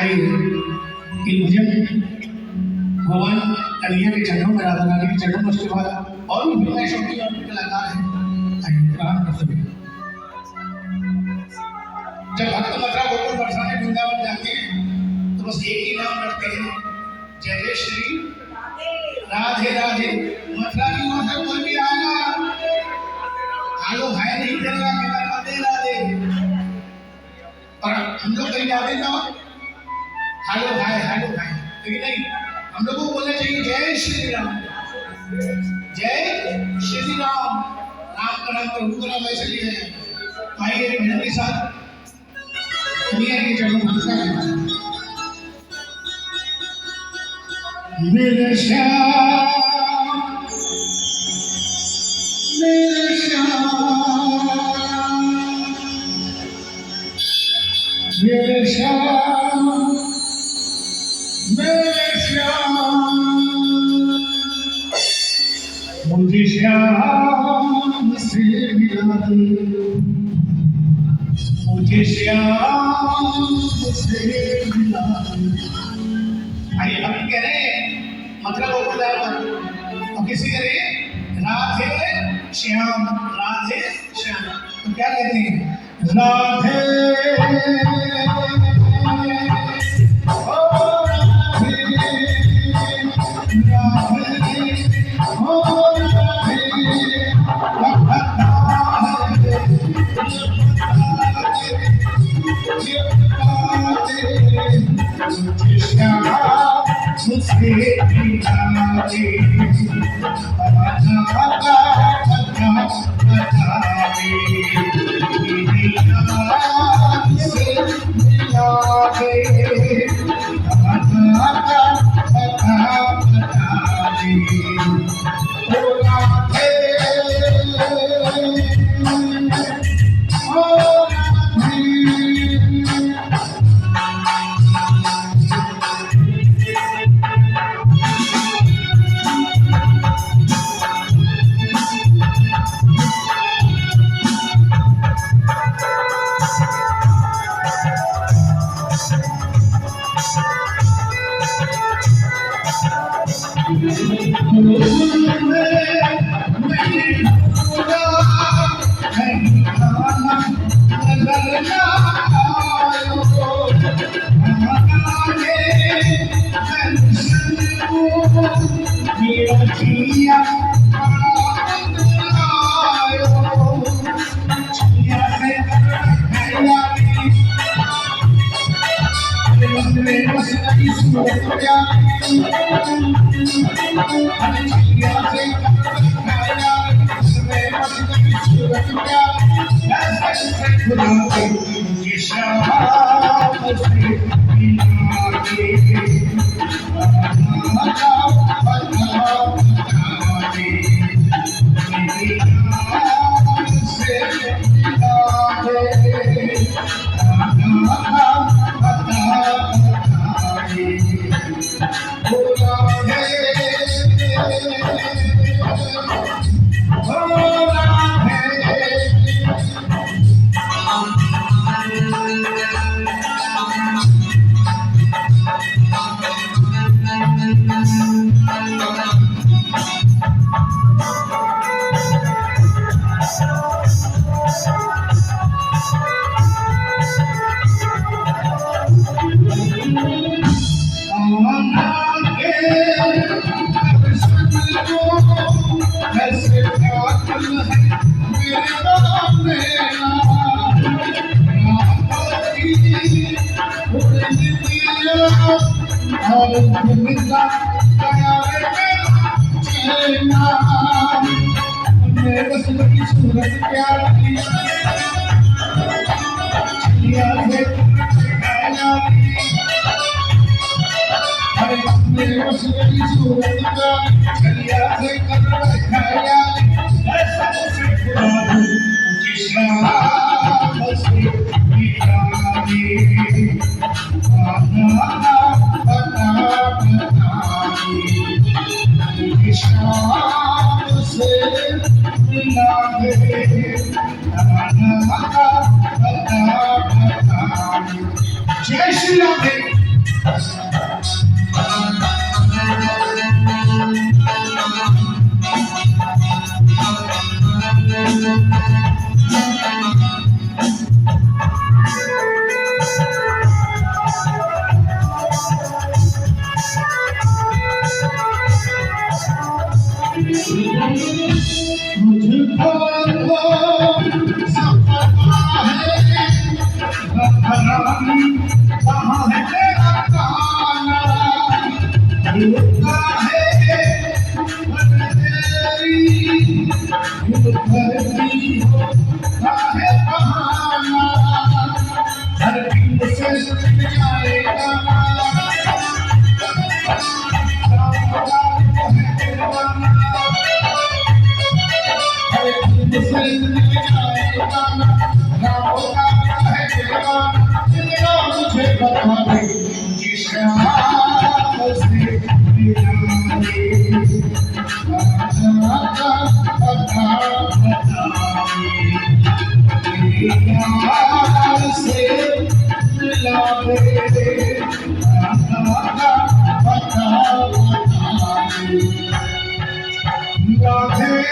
आइए इन भजन भगवान कन्हैया के चरणों में, राधा रानी के चरणों में, उसके बाद और भी फिल्में शौकीन और भी कलाकार हैं। आइए प्राण कर सभी। जब भक्त मथुरा गोकुल बरसाने वृंदावन जाते हैं तो बस एक ही नाम रखते हैं, जय जय श्री राधे राधे। मथुरा की ओर से कोई भी आएगा हालो हाय नहीं करेगा, कहना राधे राधे। और हम लोग कहीं जाते ना हालो हाय, लेकिन नहीं, हम लोगों को बोलना चाहिए जय श्री राम, जय श्री राम। राम का नाम प्रभु का नाम ऐसे लिया है। आइए मेरे के साथ दुनिया के चरणों में नमस्कार। मेरे श्याम, मेरे श्याम, मेरे श्याम, मेरे श्याम, मुझे श्याम से मिला दे, मुझे श्याम से मिला दे। आइए हम कह रहे हैं मथुरा गोकुल जाकर और किसी कह रहे हैं राधे श्याम, राधे श्याम। तो क्या कहते हैं? राधे जय श्री राधे। श्याम से मिलाए, राधा का कथा बताए, प्यार से मिलाए, राधा का कथा बताए। राधे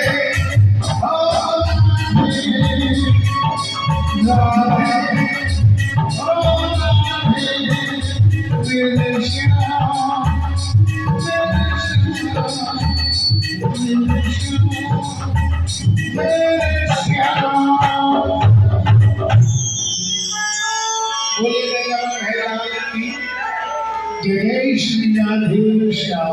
जय श्री राधे श्याम।